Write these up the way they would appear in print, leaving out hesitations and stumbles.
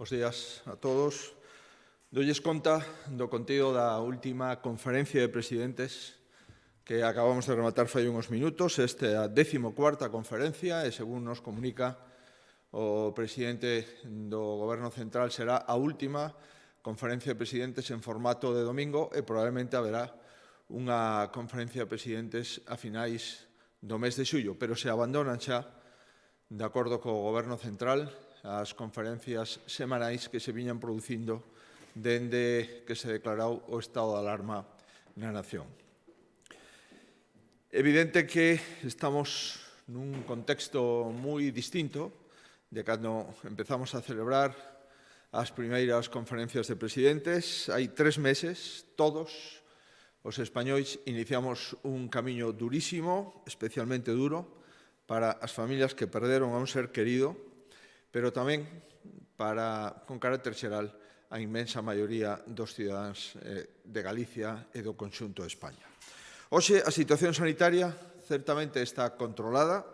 Bos días a todos. Doulles conta do contido da última conferencia de presidentes que acabamos de rematar fai uns minutos. Esta é a 14ª conferencia e, según nos comunica o presidente do Goberno Central, será a última conferencia de presidentes en formato de domingo e probablemente haberá unha conferencia de presidentes a finais do mes de xullo, pero se abandonan xa, de acordo co Goberno Central, as conferencias semanais que se viñan producindo dende que se declarou o estado de alarma na nación. Evidente que estamos nun contexto moi distinto de cando empezamos a celebrar as primeiras conferencias de presidentes. Hai 3 meses, todos os españois iniciamos un camiño durísimo, especialmente duro, para as familias que perderon a un ser querido, pero tamén para, con carácter xeral, a inmensa maioría dos cidadáns de Galicia e do conxunto de España. Hoxe, a situación sanitaria certamente está controlada,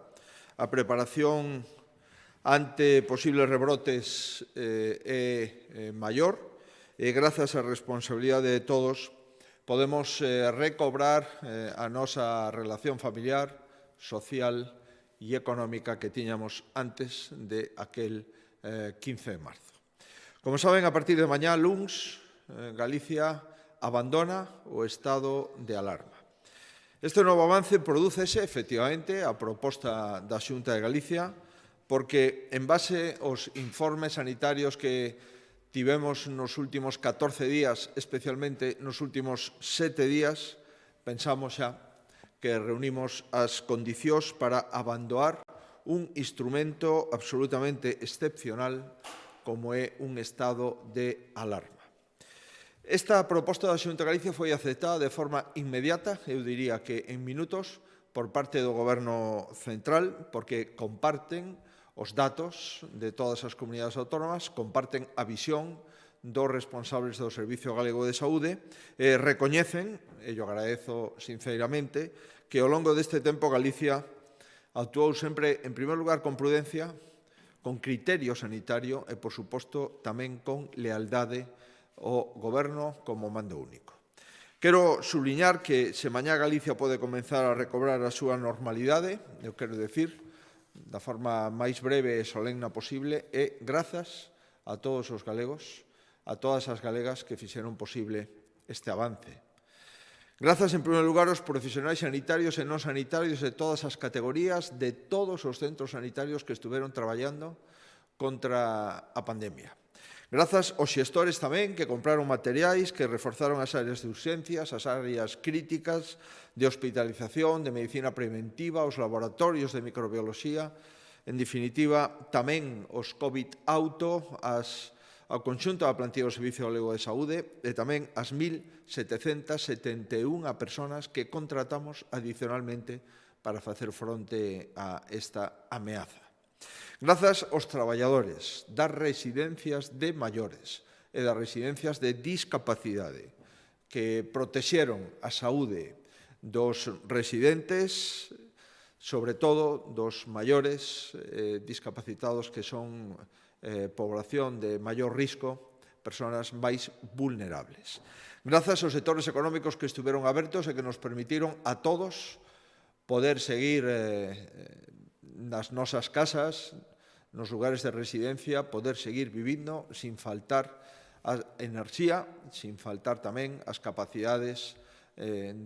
a preparación ante posibles rebrotes é maior e, grazas á responsabilidade de todos, podemos recobrar a nosa relación familiar, social e económica que tiñamos antes de aquel 15 de marzo. Como saben, a partir de mañá, luns, Galicia abandona o estado de alarma. Este novo avance prodúcese, efectivamente, a proposta da Xunta de Galicia, porque, en base aos informes sanitarios que tivemos nos últimos 14 días, especialmente nos últimos 7 días, pensamos xa que reunimos as condicións para abandonar un instrumento absolutamente excepcional como é un estado de alarma. Esta proposta da Xunta de Galicia foi aceptada de forma inmediata, eu diría que en minutos, por parte do Goberno Central, porque comparten os datos de todas as comunidades autónomas, comparten a visión dos responsables do Servicio Galego de Saúde, recoñecen, e yo agradezo sinceramente, que ao longo deste tempo Galicia actuou sempre, en primer lugar, con prudencia, con criterio sanitario e, por suposto, tamén con lealdade ao Goberno como mando único. Quero subliñar que se mañá Galicia pode comenzar a recobrar a súa normalidade, eu quero decir, da forma máis breve e solemna posible, e grazas a todos os galegos, a todas as galegas que fixeron posible este avance. Grazas, en primeiro lugar, aos profesionais sanitarios e non sanitarios de todas as categorías, de todos os centros sanitarios que estuveron traballando contra a pandemia. Grazas aos xestores tamén que compraron materiais, que reforzaron as áreas de urxencias, as áreas críticas de hospitalización, de medicina preventiva, os laboratorios de microbioloxía, en definitiva, tamén os COVID auto, ao conxunto da plantilla do Servicio Galego de Saúde e tamén as 1.771 persoas que contratamos adicionalmente para facer fronte a esta ameaza. Grazas aos traballadores das residencias de maiores e das residencias de discapacidade que protexeron a saúde dos residentes, sobre todo dos maiores discapacitados que son población de maior risco, persoas máis vulnerables. Grazas aos sectores económicos que estuveron abertos e que nos permitiron a todos poder seguir nas nosas casas, nos lugares de residencia, poder seguir vivindo sin faltar a enerxía, sin faltar tamén as capacidades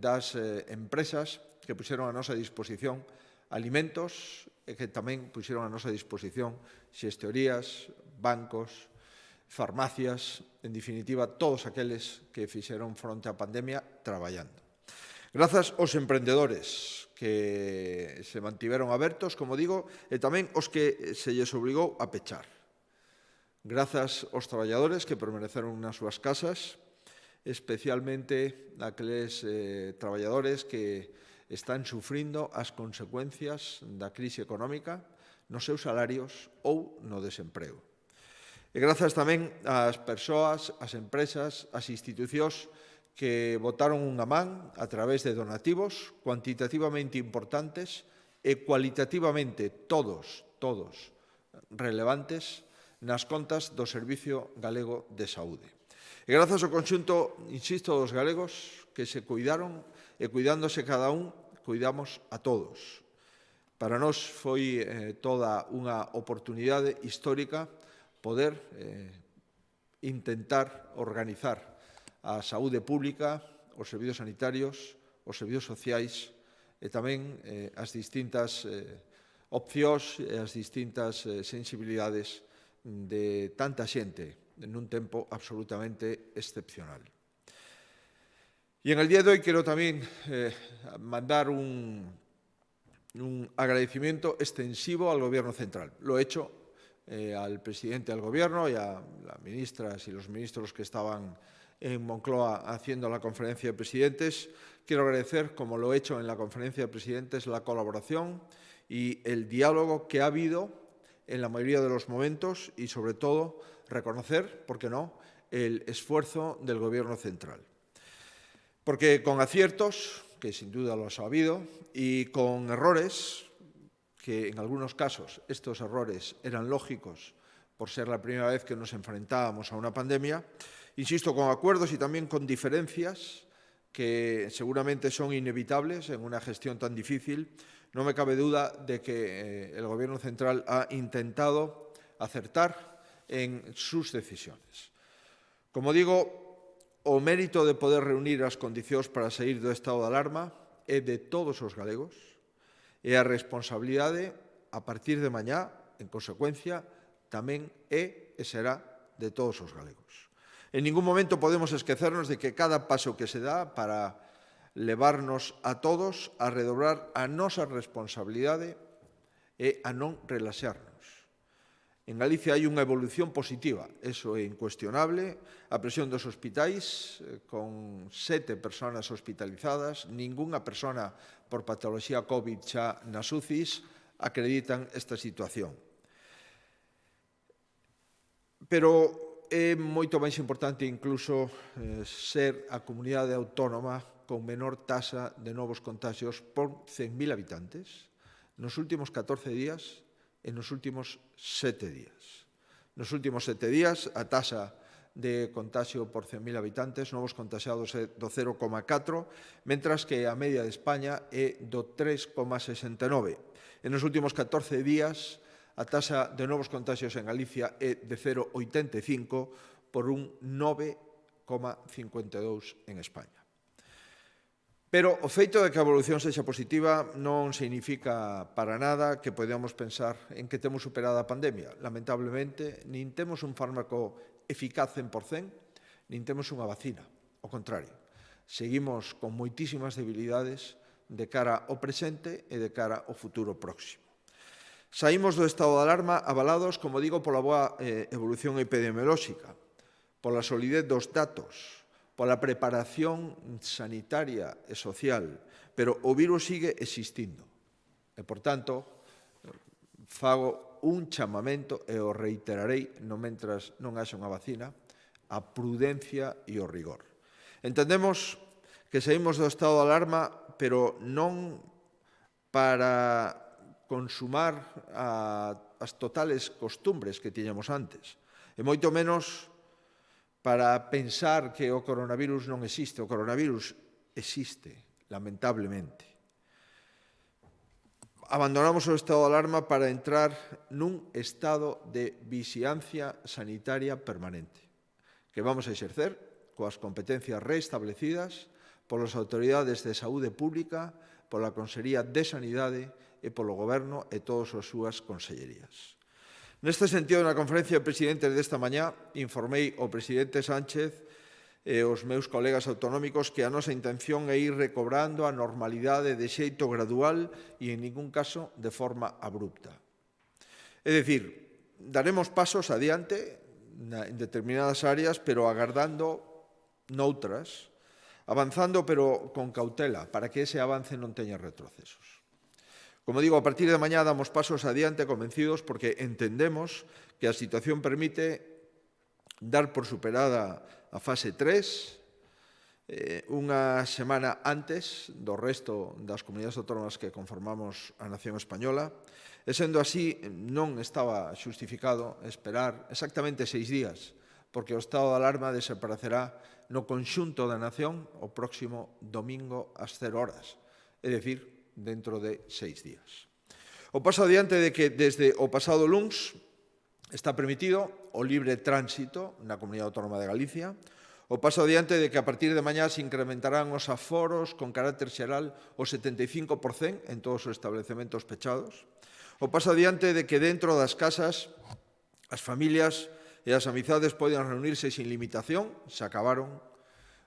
das empresas que puxeron a nosa disposición alimentos e que tamén puxeron a nosa disposición xestorías, bancos, farmacias, en definitiva, todos aqueles que fixeron fronte á pandemia traballando. Grazas aos emprendedores que se mantiveron abertos, como digo, e tamén os que se lles obligou a pechar. Grazas aos traballadores que permaneceron nas súas casas, especialmente aqueles traballadores que están sufrindo as consecuencias da crise económica nos seus salarios ou no desemprego. E grazas tamén ás persoas, ás empresas, ás institucións que botaron unha man a través de donativos cuantitativamente importantes e cualitativamente todos relevantes nas contas do Servicio Galego de Saúde. E grazas ao conxunto, insisto, dos galegos que se cuidaron e cuidándose cada un, cuidamos a todos. Para nós foi toda unha oportunidade histórica poder intentar organizar a saúde pública, os servizos sanitarios, os servizos sociais e tamén as distintas opcións e as distintas sensibilidades de tanta xente nun tempo absolutamente excepcional. Y en el día de hoy quiero también mandar un agradecimiento extensivo al Gobierno central. Lo he hecho al presidente del Gobierno y a las ministras y los ministros que estaban en Moncloa haciendo la conferencia de presidentes. Quiero agradecer, como lo he hecho en la conferencia de presidentes, la colaboración y el diálogo que ha habido en la mayoría de los momentos y, sobre todo, reconocer, ¿por qué no?, el esfuerzo del Gobierno central. Porque con aciertos, que sin duda los ha habido, y con errores, que en algunos casos estos errores eran lógicos por ser la primera vez que nos enfrentábamos a una pandemia, insisto, con acuerdos y también con diferencias que seguramente son inevitables en una gestión tan difícil, no me cabe duda de que el Gobierno central ha intentado acertar en sus decisiones. Como digo, o mérito de poder reunir as condicións para sair do estado de alarma é de todos os galegos e a responsabilidade, a partir de mañá, en consecuencia, tamén é e será de todos os galegos. En ningún momento podemos esquecernos de que cada paso que se dá para levarnos a todos a redobrar a nosa responsabilidade e a non relaxarnos. En Galicia hai unha evolución positiva, eso é incuestionable. A presión dos hospitais, con 7 persoas hospitalizadas, ningunha persona por patoloxía COVID xa nas UCIs, acreditan esta situación. Pero é moito máis importante incluso ser a comunidade autónoma con menor taxa de novos contagios por 100.000 habitantes nos últimos 14 días e nos últimos 7 días. Nos últimos 7 días, a taxa de contagio por 100.000 habitantes, novos contagiados é do 0,4, mentras que a media de España é do 3,69. En nos últimos 14 días, a taxa de novos contagios en Galicia é de 0,85 por un 9,52 en España. Pero o feito de que a evolución sexa positiva non significa para nada que podamos pensar en que temos superada a pandemia. Lamentablemente, nin temos un fármaco eficaz 100%, nin temos unha vacina. Ao contrario, seguimos con moitísimas debilidades de cara ao presente e de cara ao futuro próximo. Saímos do estado de alarma avalados, como digo, pola boa evolución epidemiolóxica, pola solidez dos datos, pola preparación sanitaria e social, pero o virus sigue existindo. E, por tanto, fago un chamamento, e o reiterarei mentras non haxa unha vacina, a prudencia e o rigor. Entendemos que saímos do estado de alarma, pero non para consumar as totales costumbres que tiñamos antes, e moito menos para pensar que o coronavirus non existe. O coronavirus existe, lamentablemente. Abandonamos o estado de alarma para entrar nun estado de vixilancia sanitaria permanente, que vamos a exercer coas competencias reestablecidas polas autoridades de saúde pública, pola Consellería de Sanidade e polo Goberno e todas as súas consellerías. Neste sentido, na conferencia de presidentes desta mañá, informei ao presidente Sánchez e aos meus colegas autonómicos que a nosa intención é ir recobrando a normalidade de xeito gradual e, en ningún caso, de forma abrupta. É dicir, daremos pasos adiante en determinadas áreas, pero agardando noutras, avanzando pero con cautela, para que ese avance non teña retrocesos. Como digo, a partir de mañá damos pasos adiante convencidos porque entendemos que a situación permite dar por superada a fase 3 unha semana antes do resto das comunidades autónomas que conformamos a nación española, e sendo así non estaba xustificado esperar exactamente 6 días, porque o estado de alarma desaparecerá no conxunto da nación o próximo domingo ás 0 horas, é dicir, dentro de 6 días. O paso adiante de que desde o pasado luns está permitido o libre tránsito na Comunidade Autónoma de Galicia. O paso adiante de que a partir de mañá se incrementarán os aforos con carácter xeral o 75% en todos os establecementos pechados. O paso adiante de que dentro das casas as familias e as amizades poden reunirse sin limitación, se acabaron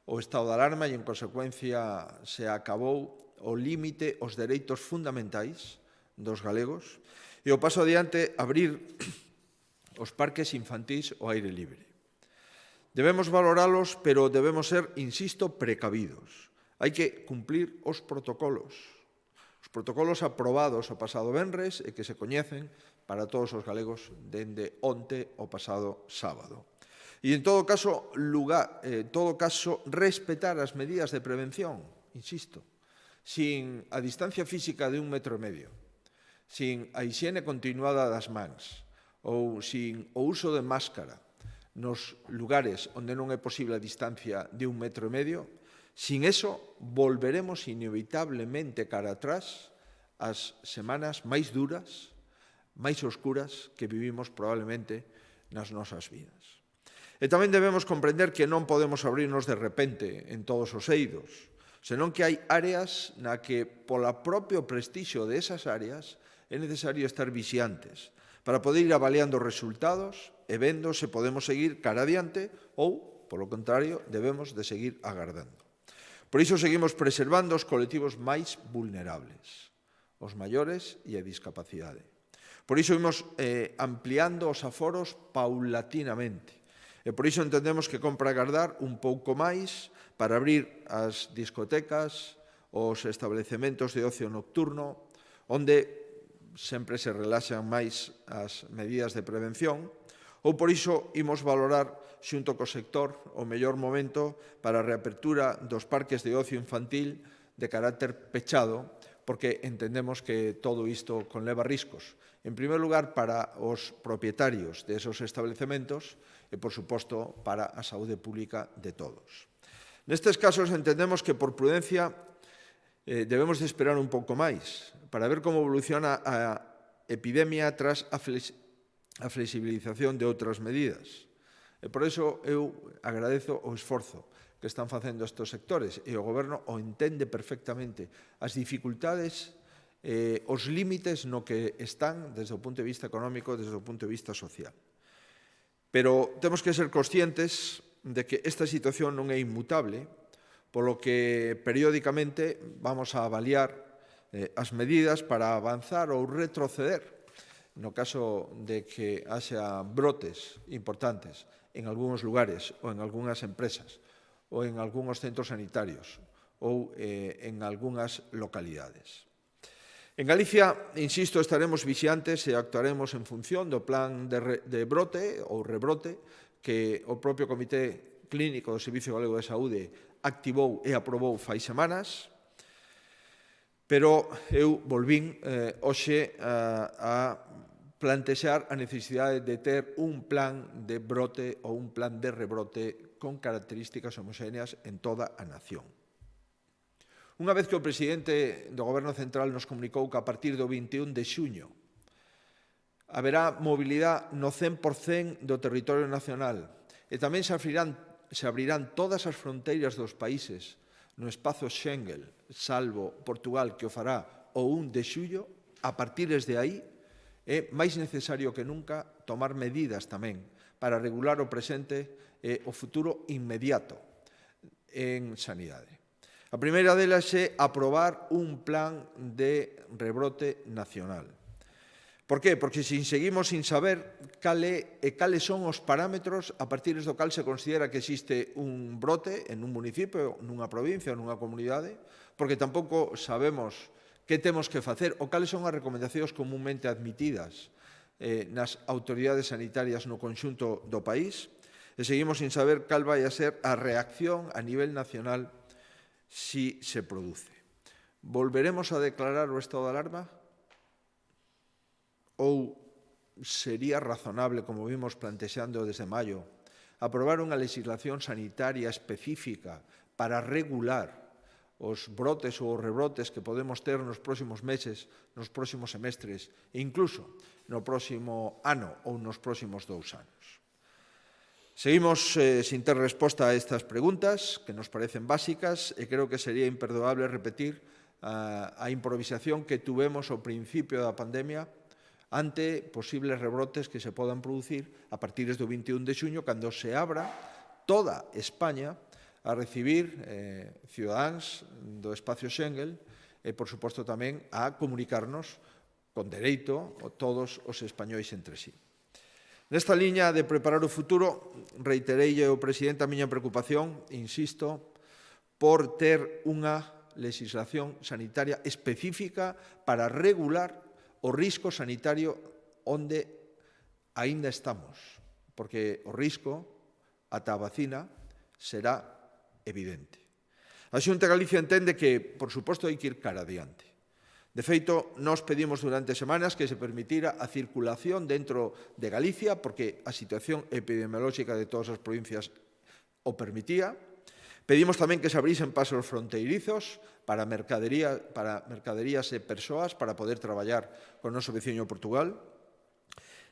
o estado de alarma e, en consecuencia, se acabou o límite aos dereitos fundamentais dos galegos. E o paso adiante, abrir os parques infantís ao aire libre. Debemos valoralos, pero debemos ser, insisto, precavidos. Hai que cumplir os protocolos aprobados o pasado venres e que se coñecen para todos os galegos dende onte o pasado sábado. E, en todo caso, respetar as medidas de prevención, insisto, sin a distancia física de 1,5 metros, sin a hixiene continuada das mans ou sin o uso de máscara nos lugares onde non é posible a distancia de 1,5 metros, sin eso volveremos inevitablemente cara atrás as semanas máis duras, máis oscuras que vivimos probablemente nas nosas vidas. E tamén debemos comprender que non podemos abrirnos de repente en todos os eidos, senón que hai áreas na que, pola propio prestixio de esas áreas, é necesario estar vixiantes para poder ir avaliando resultados e vendo se podemos seguir cara adiante ou, polo contrario, debemos de seguir agardando. Por iso seguimos preservando os colectivos máis vulnerables, os maiores e a discapacidade. Por iso imos ampliando os aforos paulatinamente. E por iso entendemos que compra agardar un pouco máis para abrir as discotecas, os establecementos de ocio nocturno, onde sempre se relaxan máis as medidas de prevención, ou por iso imos valorar xunto co sector o mellor momento para a reapertura dos parques de ocio infantil de carácter pechado, porque entendemos que todo isto conleva riscos. En primer lugar, para os propietarios desos establecementos e, por suposto, para a saúde pública de todos. Nestes casos entendemos que, por prudencia, debemos de esperar un pouco máis para ver como evoluciona a epidemia tras a flexibilización de outras medidas. E por iso eu agradezo o esforzo que están facendo estes sectores e o Goberno o entende perfectamente as dificultades, os límites no que están desde o punto de vista económico, desde o punto de vista social. Pero temos que ser conscientes de que esta situación non é inmutable, polo que periódicamente vamos a avaliar as medidas para avanzar ou retroceder no caso de que haxa brotes importantes en algúns lugares ou en algunhas empresas ou en algúns centros sanitarios ou en algunhas localidades. En Galicia, insisto, estaremos vixiantes e actuaremos en función do plan de brote ou rebrote que o propio Comité Clínico do Servicio Galego de Saúde activou e aprobou fai semanas, pero eu volvín hoxe a plantexar a necesidade de ter un plan de brote ou un plan de rebrote con características homogéneas en toda a nación. Unha vez que o presidente do Goberno Central nos comunicou que a partir do 21 de xuño haberá mobilidade no 100% do territorio nacional e tamén se abrirán todas as fronteiras dos países no espazo Schengen, salvo Portugal, que o fará o 1 de xullo, a partir de aí é máis necesario que nunca tomar medidas tamén para regular o presente e o futuro inmediato en sanidade. A primeira delas é aprobar un plan de rebrote nacional. Por qué? Porque seguimos sin saber cales son os parámetros a partir do cal se considera que existe un brote en un municipio, nunha provincia ou nunha comunidade, porque tampouco sabemos que temos que facer ou cales son as recomendacións comúnmente admitidas nas autoridades sanitarias no conxunto do país. e seguimos sin saber cal vai a ser a reacción a nivel nacional si se produce. Volveremos a declarar o estado de alarma? Ou sería razonable, como vimos plantexando desde maio, aprobar unha legislación sanitaria específica para regular os brotes ou os rebrotes que podemos ter nos próximos meses, nos próximos semestres e incluso no próximo ano ou nos próximos 2 anos. Seguimos sin ter resposta a estas preguntas, que nos parecen básicas, e creo que sería imperdoable repetir a improvisación que tuvemos ao principio da pandemia ante posibles rebrotes que se podan producir a partir do 21 de xuño, cando se abra toda España a recibir cidadáns do espacio Schengen e, por suposto, tamén a comunicarnos con dereito todos os españois entre sí. Nesta liña de preparar o futuro, reitereille ao presidente a miña preocupación, insisto, por ter unha legislación sanitaria específica para regular o risco sanitario onde aínda estamos, porque o risco ata a vacina será evidente. A Xunta de Galicia entende que, por suposto, hai que ir cara adiante. De feito, nós pedimos durante semanas que se permitira a circulación dentro de Galicia, porque a situación epidemiolóxica de todas as provincias o permitía. Pedimos tamén que se abrisen pasos fronteirizos para mercaderías e persoas para poder traballar con o noso veciño Portugal.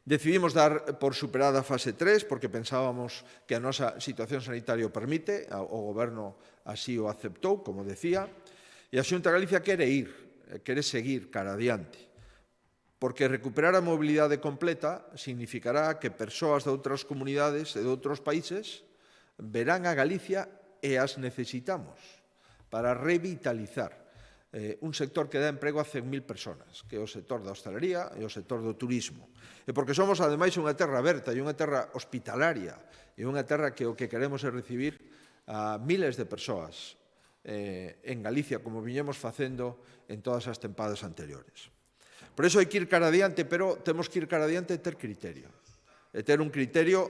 Decidimos dar por superada a fase 3 porque pensábamos que a nosa situación sanitaria o permite, o Goberno así o aceptou, como decía, e a Xunta de Galicia quere seguir cara adiante, porque recuperar a mobilidade completa significará que persoas de outras comunidades e de outros países verán a Galicia e as necesitamos para revitalizar un sector que dá emprego a 100.000 personas, que é o sector da hostalería e o sector do turismo. E porque somos, ademais, unha terra aberta e unha terra hospitalaria e unha terra que o que queremos é recibir a miles de persoas en Galicia, como viñemos facendo en todas as tempadas anteriores. Por iso hai que ir cara adiante, pero temos que ir cara adiante e ter criterio. E ter un criterio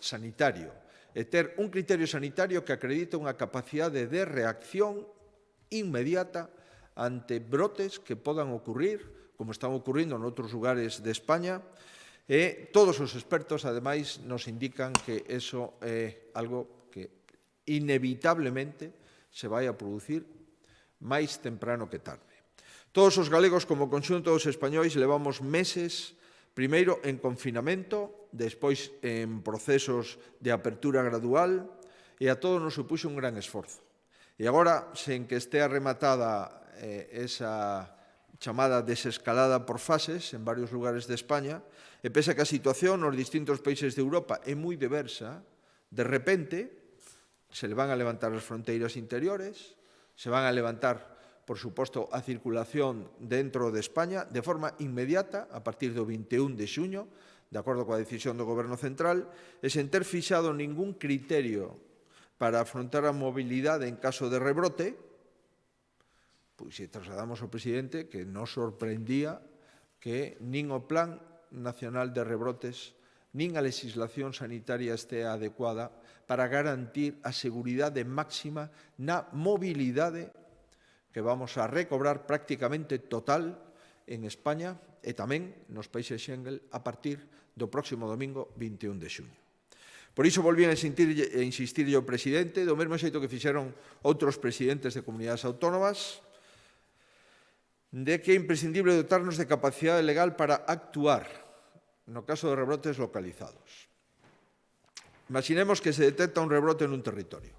sanitario. E ter un criterio sanitario que acredite unha capacidade de reacción inmediata ante brotes que podan ocurrir, como están ocurrindo noutros lugares de España, e todos os expertos, ademais, nos indican que eso é algo que inevitablemente se vai a producir máis temprano que tarde. Todos os galegos, como conxunto dos españois, levamos meses, primeiro en confinamento, despois en procesos de apertura gradual, e a todos nos supuxo un gran esforzo. E agora, sen que estea rematada esa chamada desescalada por fases en varios lugares de España, e pese a que a situación nos distintos países de Europa é moi diversa, de repente se le van a levantar as fronteiras interiores, se van a levantar, por suposto, a circulación dentro de España de forma inmediata a partir do 21 de xuño, de acordo coa decisión do Goberno Central, e sen ter fixado ningún criterio para afrontar a mobilidade en caso de rebrote, pois se trasladamos ao presidente que nos sorprendía que nin o Plan Nacional de Rebrotes nin a legislación sanitaria estea adecuada para garantir a seguridade máxima na mobilidade que vamos a recobrar prácticamente total en España e tamén nos países Schengen a partir do próximo domingo 21 de xuño. Por iso volvían a insistir ao presidente, do mesmo xeito que fixeron outros presidentes de comunidades autónomas, de que é imprescindible dotarnos de capacidade legal para actuar no caso de rebrotes localizados. Imaginemos que se detecta un rebrote nun territorio,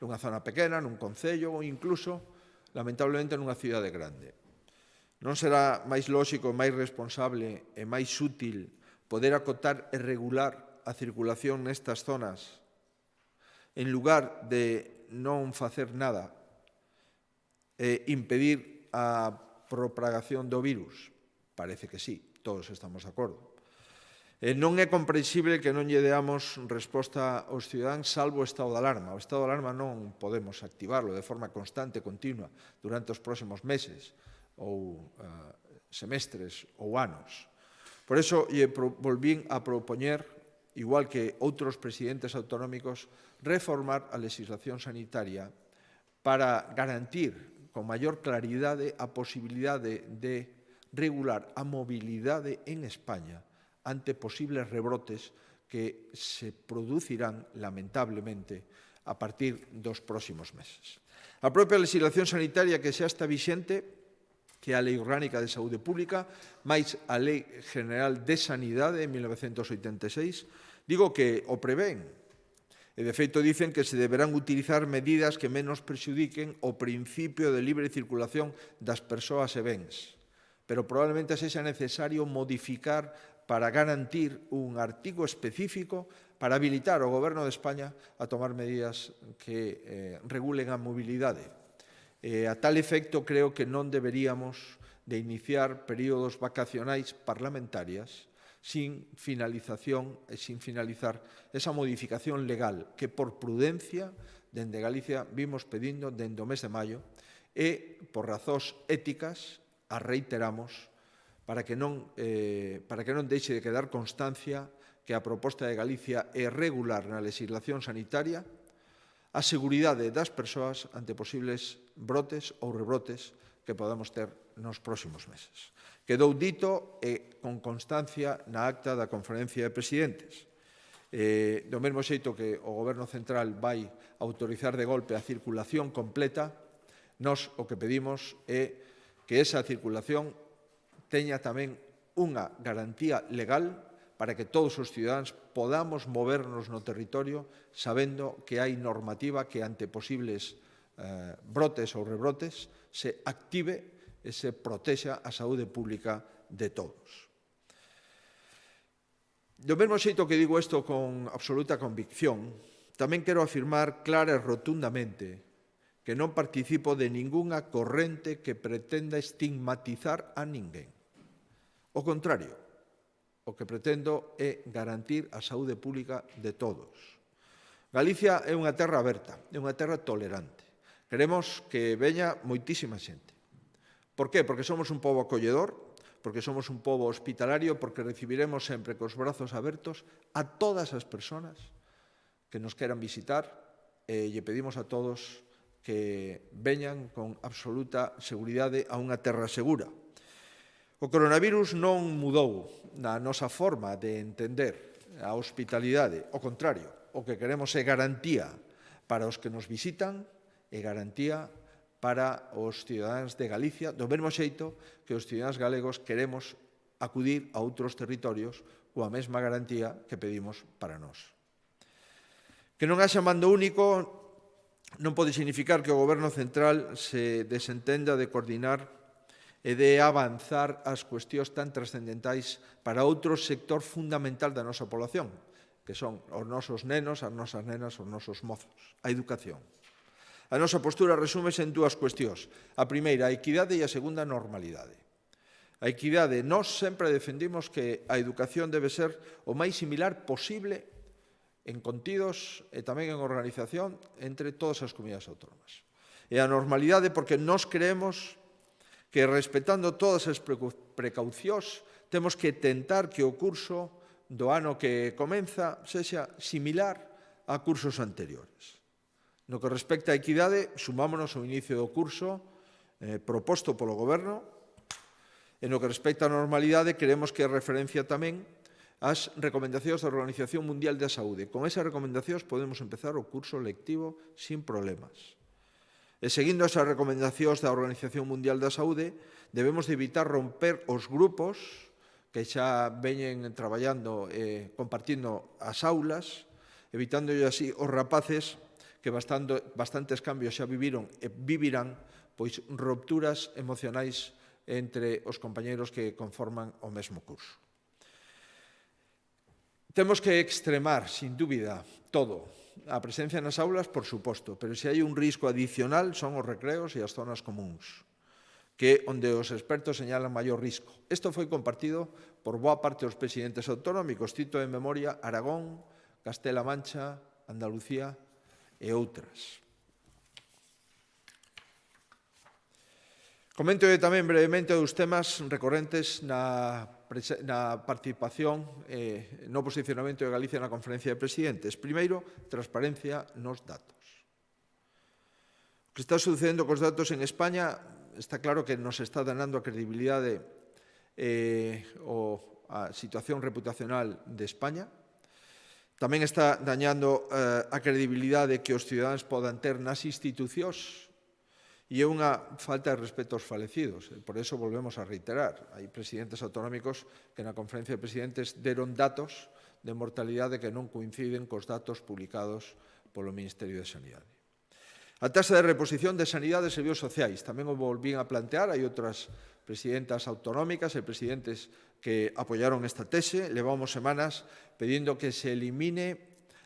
nunha zona pequena, nun concello ou incluso, lamentablemente, nunha cidade grande. Non será máis lóxico, máis responsable e máis útil poder acotar e regular a circulación nestas zonas en lugar de non facer nada e impedir a propagación do virus? Parece que sí, todos estamos de acordo. Non é comprensible que non lle deamos resposta aos cidadáns salvo o estado de alarma. O estado de alarma non podemos activarlo de forma constante, continua, durante os próximos meses ou semestres ou anos. Por iso lle volvín a propoñer igual que outros presidentes autonómicos, reformar a legislación sanitaria para garantir con maior claridade a posibilidade de regular a mobilidade en España ante posibles rebrotes que se producirán, lamentablemente, a partir dos próximos meses. A propia legislación sanitaria que xa está vixente, que é a Lei Orgánica de Saúde Pública, máis a Lei General de Sanidade de 1986, digo que o prevén. E, de feito, dicen que se deberán utilizar medidas que menos prexudiquen o principio de libre circulación das persoas e bens. Pero probablemente sexa necesario modificar para garantir un artigo específico para habilitar ao Goberno de España a tomar medidas que regulen a mobilidade. A tal efecto, creo que non deberíamos de iniciar períodos vacacionais parlamentarias sin finalización e sin finalizar esa modificación legal que, por prudencia, dende Galicia vimos pedindo dende o mes de maio e, por razóns éticas, a reiteramos para que non deixe de quedar constancia que a proposta de Galicia é regular na legislación sanitaria a seguridade das persoas ante posibles brotes ou rebrotes que podamos ter nos próximos meses. Quedou dito e con constancia na acta da Conferencia de Presidentes. Do mesmo xeito que o Goberno Central vai autorizar de golpe a circulación completa, nós o que pedimos é que esa circulación teña tamén unha garantía legal para que todos os cidadáns podamos movernos no territorio sabendo que hai normativa que ante posibles brotes ou rebrotes se active e se protexa a saúde pública de todos. Do mesmo xeito que digo isto con absoluta convicción, tamén quero afirmar clara e rotundamente que non participo de ningunha corrente que pretenda estigmatizar a ninguén. O contrario, o que pretendo é garantir a saúde pública de todos. Galicia é unha terra aberta, é unha terra tolerante. Queremos que veña moitísima xente. Por qué? Porque somos un pobo acolledor, porque somos un pobo hospitalario, porque recibiremos sempre cos brazos abertos a todas as persoas que nos queran visitar e lle pedimos a todos que veñan con absoluta seguridade a unha terra segura. O coronavirus non mudou na nosa forma de entender a hospitalidade. Ao contrario, o que queremos é garantía para os que nos visitan e garantía para os cidadáns de Galicia, do mesmo xeito que os cidadáns galegos queremos acudir a outros territorios coa mesma garantía que pedimos para nós. Que non haxa mando único non pode significar que o Goberno Central se desentenda de coordinar e de avanzar as cuestións tan trascendentais para outro sector fundamental da nosa población, que son os nosos nenos, as nosas nenas, os nosos mozos, a educación. A nosa postura resúmese en dúas cuestións. A primeira, a equidade, e a segunda, a normalidade. A equidade, nós sempre defendimos que a educación debe ser o máis similar posible en contidos e tamén en organización entre todas as comunidades autónomas. E a normalidade porque nós creemos que, respetando todas as precaucións, temos que tentar que o curso do ano que comeza sexa similar a cursos anteriores. No que respecta á equidade, sumámonos ao inicio do curso proposto polo Goberno, e no que respecta á normalidade, queremos que referencia tamén ás recomendacións da Organización Mundial da Saúde. Con esas recomendacións podemos empezar o curso lectivo sin problemas. E seguindo esas recomendacións da Organización Mundial da Saúde, debemos de evitar romper os grupos que xa veñen traballando e compartindo as aulas, evitando así os rapaces que bastantes cambios xa viviron e vivirán pois rupturas emocionais entre os compañeros que conforman o mesmo curso. Temos que extremar, sin dúbida, todo. A presencia nas aulas, por suposto, pero se hai un risco adicional son os recreos e as zonas comuns, que onde os expertos señalan maior risco. Isto foi compartido por boa parte dos presidentes autonómicos, cito en memoria Aragón, Castela Mancha, Andalucía e outras. Comento tamén brevemente os temas recorrentes na participación no posicionamento de Galicia na conferencia de presidentes. Primeiro, transparencia nos datos. O que está sucedendo cos datos en España está claro que nos está danando a credibilidade a situación reputacional de España. Tamén está dañando a credibilidade que os cidadáns podan ter nas institucións e é unha falta de respeto aos falecidos. Por eso volvemos a reiterar. Hai presidentes autonómicos que na conferencia de presidentes deron datos de mortalidade que non coinciden cos datos publicados polo Ministerio de Sanidade. A taxa de reposición de sanidade e servizos sociais tamén o volvín a plantear. Hai outras presidentas autonómicas e presidentes que apoyaron esta tese. Levamos semanas pedindo que se elimine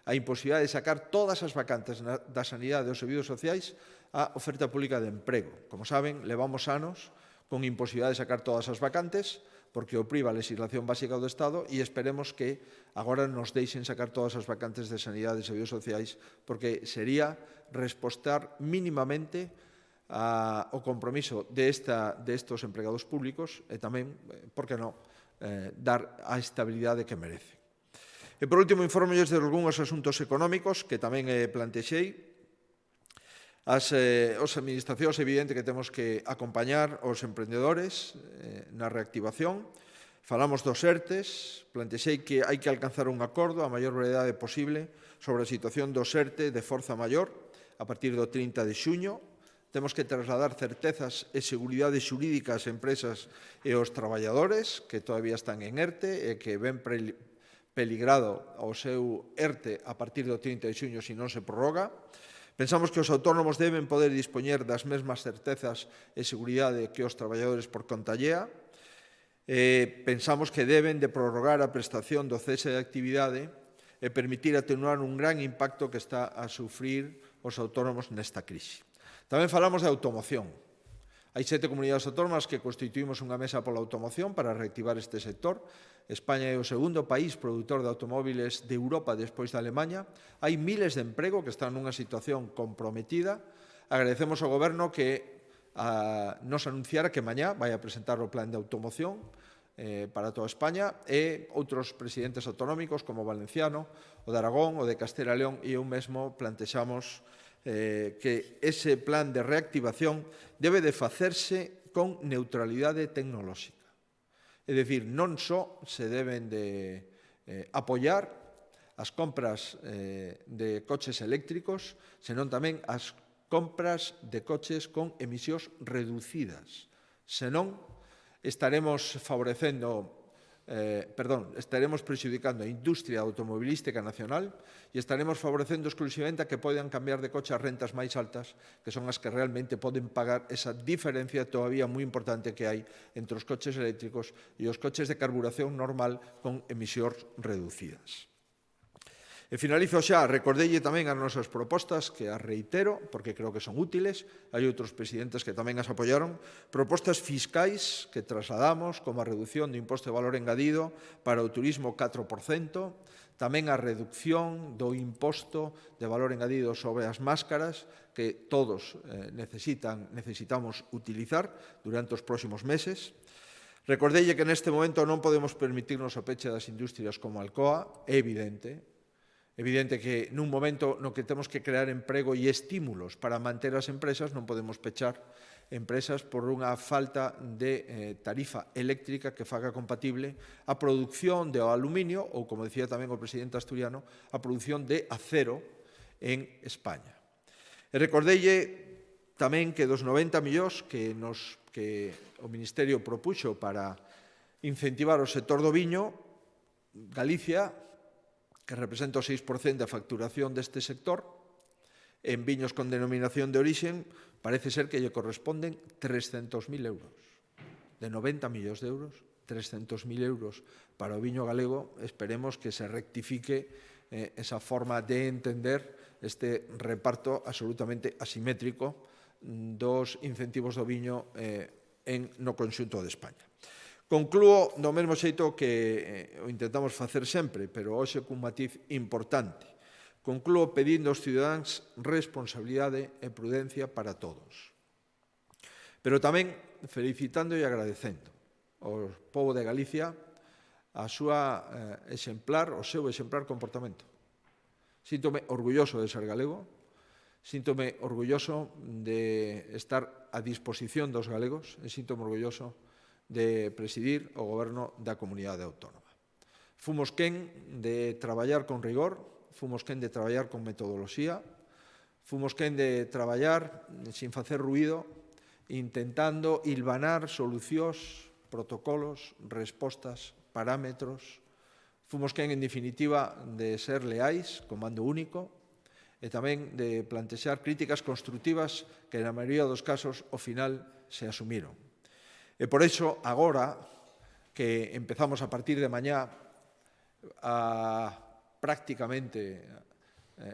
a imposibilidade de sacar todas as vacantes da sanidade e dos servizos sociais á oferta pública de emprego. Como saben, levamos anos con imposibilidade de sacar todas as vacantes porque o priva a legislación básica do Estado e esperemos que agora nos deixen sacar todas as vacantes de sanidade e servizos sociais porque sería respostar mínimamente ao compromiso destos empregados públicos e tamén, por que non, dar a estabilidade que merece. E por último, informolles de algúns asuntos económicos que tamén plantexei. As administracións, evidente que temos que acompañar os emprendedores na reactivación. Falamos dos ERTES, plantexei que hai que alcanzar un acordo a maior brevedade posible sobre a situación dos ERTE de forza maior a partir do 30 de xuño. Temos que trasladar certezas e seguridade xurídica ás empresas e aos traballadores que todavía están en ERTE e que ven peligrado o seu ERTE a partir do 30 de xuño se non se prorroga. Pensamos que os autónomos deben poder dispoñer das mesmas certezas e seguridade que os traballadores por conta allea. Pensamos que deben de prorrogar a prestación do cese de actividade e permitir atenuar un gran impacto que está a sufrir os autónomos nesta crise. Tamén falamos de automoción. Hai 7 comunidades autónomas que constituímos unha mesa pola automoción para reactivar este sector. España é o segundo país produtor de automóviles de Europa despois de Alemanha. Hai miles de emprego que están nunha situación comprometida. Agradecemos ao Goberno que nos anunciara que mañá vai a presentar o plan de automoción para toda España e outros presidentes autonómicos como o valenciano, o de Aragón, o de Castela e León e eu mesmo plantexamos que ese plan de reactivación debe de facerse con neutralidade tecnolóxica. É dicir, non só se deben de apoiar as compras de coches eléctricos, senón tamén as compras de coches con emisións reducidas. Senón, estaremos prexudicando a industria automobilística nacional e estaremos favorecendo exclusivamente a que podan cambiar de coche a rentas máis altas, que son as que realmente poden pagar esa diferencia todavía moi importante que hai entre os coches eléctricos e os coches de carburación normal con emisións reducidas. E finalizo xa, recordelle tamén as nosas propostas, que as reitero, porque creo que son útiles, hai outros presidentes que tamén as apoiaron, propostas fiscais que trasladamos, como a reducción do imposto de valor engadido para o turismo 4%, tamén a reducción do imposto de valor engadido sobre as máscaras, que todos necesitamos utilizar durante os próximos meses. Recordelle que neste momento non podemos permitirnos o peche das industrias como Alcoa, é evidente que nun momento no que temos que crear emprego e estímulos para manter as empresas, non podemos pechar empresas por unha falta de tarifa eléctrica que faga compatible a produción de aluminio ou, como decía tamén o presidente asturiano, a produción de acero en España. E recordelle tamén que dos 90 millóns que o Ministerio propuxo para incentivar o sector do viño, Galicia, que representa o 6% da facturación deste sector, en viños con denominación de orixen, parece ser que lle corresponden 300.000 euros. De 90 millóns de euros, 300.000 euros para o viño galego, esperemos que se rectifique esa forma de entender este reparto absolutamente asimétrico dos incentivos do viño no conxunto de España. Conclúo do mesmo xeito que o intentamos facer sempre, pero hoxe cun matiz importante. Conclúo pedindo aos cidadáns responsabilidade e prudencia para todos. Pero tamén felicitando e agradecendo ao pobo de Galicia o seu exemplar comportamento. Síntome orgulloso de ser galego, síntome orgulloso de estar a disposición dos galegos e síntome orgulloso de presidir o goberno da comunidade autónoma. Fomos quen de traballar con rigor, fomos quen de traballar con metodoloxía, fomos quen de traballar sin facer ruído, intentando hilvanar solucións, protocolos, respostas, parámetros. Fomos quen, en definitiva, de ser leais, con mando único, e tamén de plantexar críticas constructivas que, na maioría dos casos, ao final se asumiron. E por iso, agora, que empezamos a partir de mañá prácticamente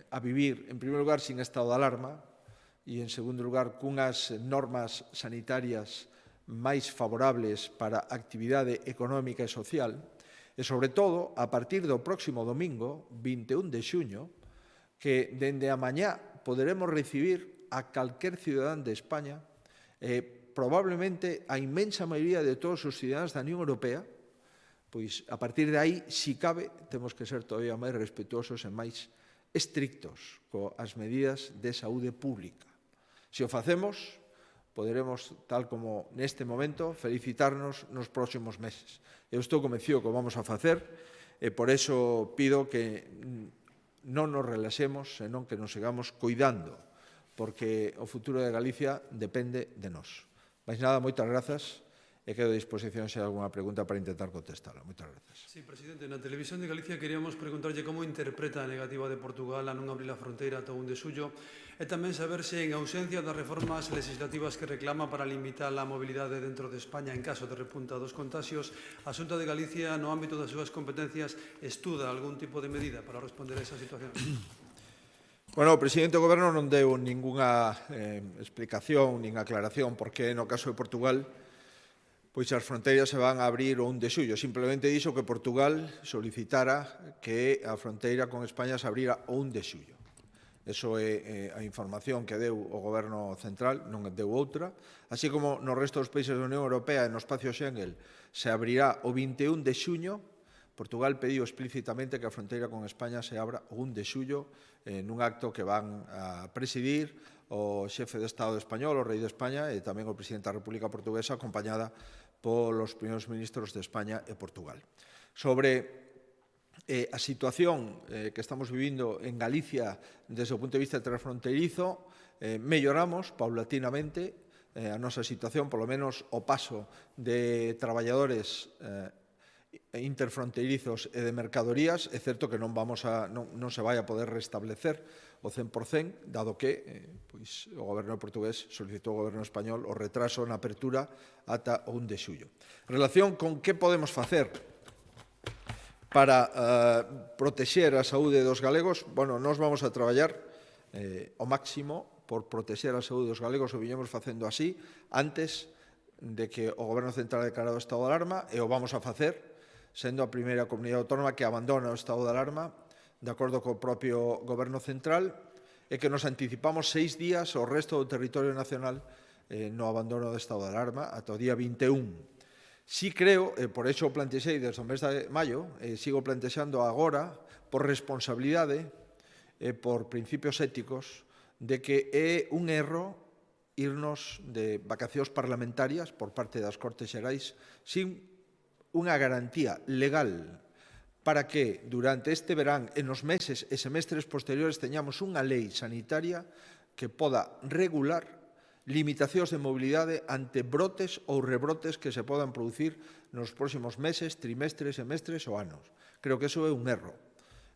a vivir, en primeiro lugar, sin estado de alarma, e, en segundo lugar, cunhas normas sanitarias máis favorables para a actividade económica e social, e, sobre todo, a partir do próximo domingo, 21 de xuño, que dende a mañá poderemos recibir a calquer cidadán de España, probablemente a inmensa maioría de todos os cidadáns da Unión Europea, pois, a partir de aí, si cabe, temos que ser todavía máis respetuosos e máis estrictos coas medidas de saúde pública. Se o facemos, poderemos, tal como neste momento, felicitarnos nos próximos meses. Eu estou convencido que o vamos a facer e por iso pido que non nos relaxemos, senón que nos sigamos cuidando, porque o futuro de Galicia depende de nós. Mais nada, moitas grazas e quedo a disposición se hai alguna pregunta para intentar contestarla. Moitas grazas. Sí, presidente, na Televisión de Galicia queríamos preguntarlle como interpreta a negativa de Portugal a non abrir a fronteira ata 1 de xullo e tamén saber se, en ausencia das reformas legislativas que reclama para limitar a mobilidade dentro de España en caso de repunta dos contagios, a Xunta de Galicia, no ámbito das súas competencias, estuda algún tipo de medida para responder a esa situación. Bueno, o presidente do Goberno non deu ningunha explicación nin aclaración porque no caso de Portugal pois as fronteiras se van a abrir o 1 de xullo. Simplemente dixo que Portugal solicitara que a fronteira con España se abrira o 1 de xullo. Eso é a información que deu o Goberno Central, non deu outra. Así como no resto dos países da Unión Europea e no espacio Schengen se abrirá o 21 de xuño, Portugal pediu explícitamente que a fronteira con España se abra o 1 de xullo nun acto que van a presidir o xefe de Estado español, o rei de España, e tamén o presidente da República Portuguesa, acompañada polos primeiros ministros de España e Portugal. Sobre a situación que estamos vivindo en Galicia desde o punto de vista transfronteirizo, melloramos paulatinamente a nosa situación, polo menos o paso de traballadores interfronteirizos e de mercadorías. É certo que non se vai a poder restablecer o 100%, dado que o goberno portugués solicitou ao goberno español o retraso na apertura ata o 1 de xullo. En relación con que podemos facer para protexer a saúde dos galegos, bueno, nós vamos a traballar ao máximo por protexer a saúde dos galegos, o viñemos facendo así antes de que o goberno central declarado o estado de alarma, e o vamos a facer sendo a primeira comunidade autónoma que abandona o estado de alarma de acordo co propio goberno central, e que nos anticipamos 6 días ao resto do territorio nacional no abandono do estado de alarma ata o día 21. Si creo, e por iso o plantexei desde o mes de maio, e sigo plantexando agora, por responsabilidade e por principios éticos, de que é un erro irnos de vacacións parlamentarias por parte das Cortes Xerais sin unha garantía legal para que durante este verán e nos meses e semestres posteriores teñamos unha lei sanitaria que poda regular limitacións de mobilidade ante brotes ou rebrotes que se podan producir nos próximos meses, trimestres, semestres ou anos. Creo que iso é un erro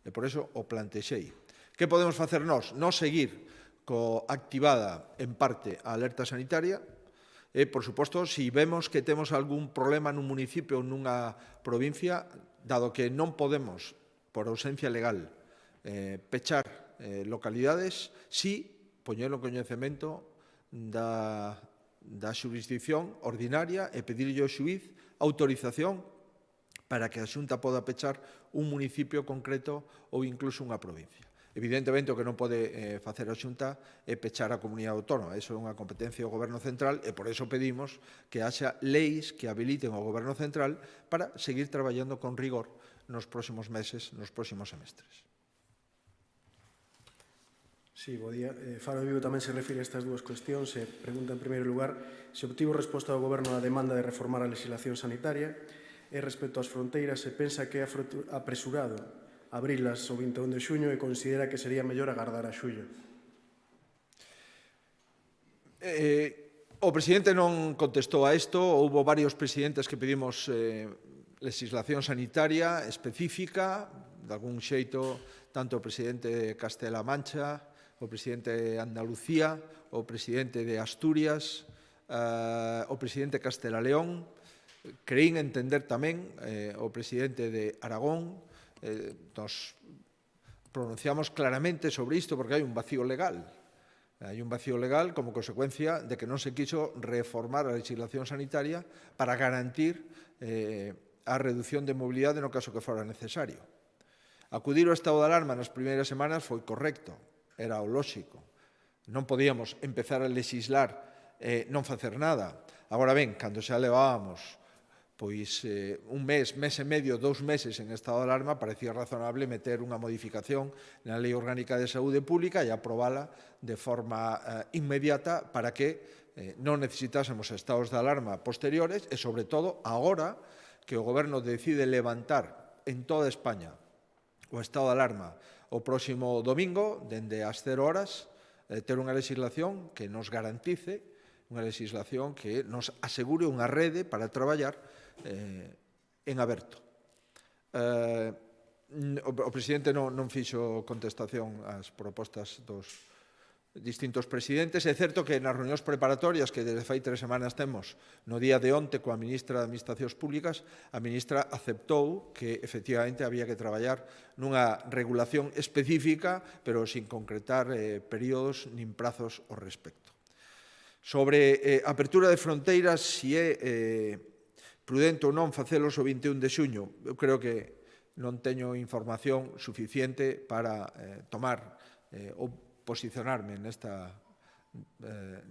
e por iso o plantexei. Que podemos facer nós? Nós seguir activada en parte a alerta sanitaria, e, por suposto, se vemos que temos algún problema nun municipio ou nunha provincia, dado que non podemos, por ausencia legal, pechar localidades, si poñelo en coñecemento da xurisdicción ordinaria e pedirlle ao xuíz autorización para que a Xunta poda pechar un municipio concreto ou incluso unha provincia. Evidentemente, o que non pode facer a Xunta é pechar a comunidade autónoma. Iso é unha competencia do Goberno Central e por iso pedimos que haxa leis que habiliten ao Goberno Central para seguir traballando con rigor nos próximos meses, nos próximos semestres. Sí, bo día. Faro Vigo tamén se refire a estas dúas cuestións e pregunta en primeiro lugar se obtivo resposta do Goberno á demanda de reformar a legislación sanitaria e respecto ás fronteiras se pensa que é apresurado abrilas o 21 de xuño e considera que sería mellor agardar a xullo. O presidente non contestou a isto. Houbo varios presidentes que pedimos legislación sanitaria específica, de algún xeito, tanto o presidente de Castela-A Mancha, o presidente de Andalucía, o presidente de Asturias, o presidente de Castela-León, creín entender tamén o presidente de Aragón. Nos pronunciamos claramente sobre isto porque hai un vacío legal. Hai un vacío legal como consecuencia de que non se quiso reformar a legislación sanitaria para garantir a reducción de mobilidade no caso que fora necesario. Acudir ao estado de alarma nas primeiras semanas foi correcto, era o lóxico. Non podíamos empezar a legislar e non facer nada. Agora ben, cando xa levábamos pois un mes, mes e medio, 2 meses en estado de alarma, parecía razonable meter unha modificación na Lei Orgánica de Saúde Pública e aprobala de forma inmediata para que non necesitásemos estados de alarma posteriores e, sobre todo, agora que o Goberno decide levantar en toda España o estado de alarma o próximo domingo, dende as 0 horas, ter unha legislación que nos garantice, unha legislación que nos asegure unha rede para traballar en aberto. O presidente non fixo contestación ás propostas dos distintos presidentes. É certo que nas reunións preparatorias que desde fai 3 semanas temos no día de onte coa ministra de Administracións Públicas, a ministra aceptou que efectivamente había que traballar nunha regulación específica, pero sin concretar períodos nin prazos ao respecto. Sobre a apertura de fronteiras, se é prudente ou non facelos o 21 de xuño, eu creo que non teño información suficiente para tomar ou posicionarme nesta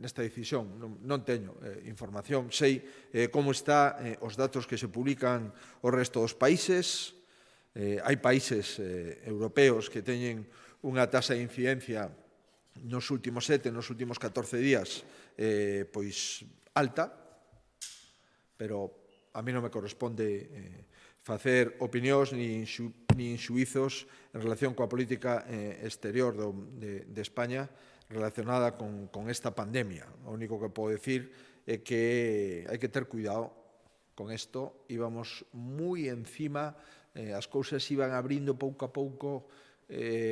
decisión. Non teño información. Sei como está os datos que se publican o resto dos países. Hai países europeos que teñen unha taxa de incidencia nos últimos 7, nos últimos 14 días pois alta, pero a mí non me corresponde facer opinións nin xuizos en relación coa política exterior de España relacionada con esta pandemia. O único que podo decir é que hai que ter cuidado con isto. Íbamos moi encima, as cousas iban abrindo pouco a pouco.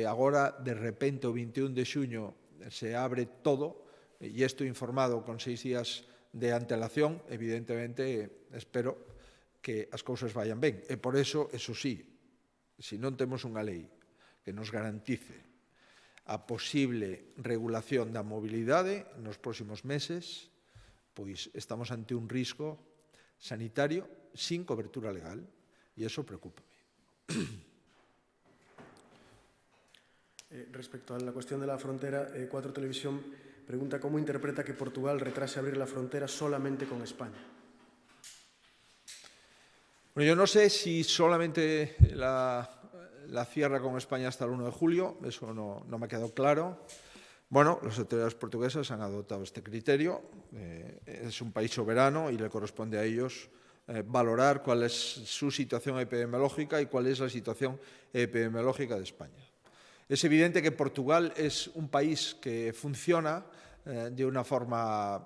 Agora, de repente, o 21 de xuño se abre todo, e isto informado con 6 días de antelación. Evidentemente, espero que as cousas vayan ben. E por eso, sí, se non temos unha lei que nos garantice a posible regulación da mobilidade nos próximos meses, pois estamos ante un risco sanitario sin cobertura legal, e iso preocúpame. Respecto a la cuestión de la frontera, 4 Televisión pregunta cómo interpreta que Portugal retrase abrir la frontera solamente con España. Bueno, yo no sé si solamente la cierra con España hasta el 1 de julio, eso no me ha quedado claro. Bueno, las autoridades portuguesas han adoptado este criterio. Es un país soberano y le corresponde a ellos valorar cuál es su situación epidemiológica y cuál es la situación epidemiológica de España. Es evidente que Portugal es un país que funciona de una forma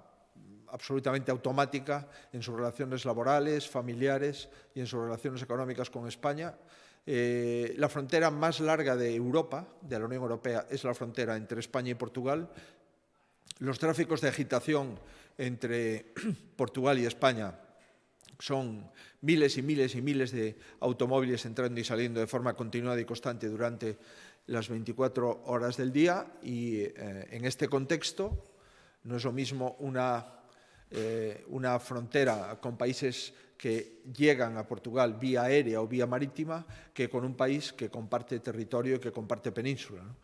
absolutamente automática en sus relaciones laborales, familiares y en sus relaciones económicas con España. La frontera más larga de Europa, de la Unión Europea, es la frontera entre España y Portugal. Los tráficos de agitación entre Portugal y España son miles y miles y miles de automóviles entrando y saliendo de forma continuada y constante durante las 24 horas del día, y en este contexto no es lo mismo una frontera con países que llegan a Portugal vía aérea o vía marítima que con un país que comparte territorio y que comparte península, ¿no?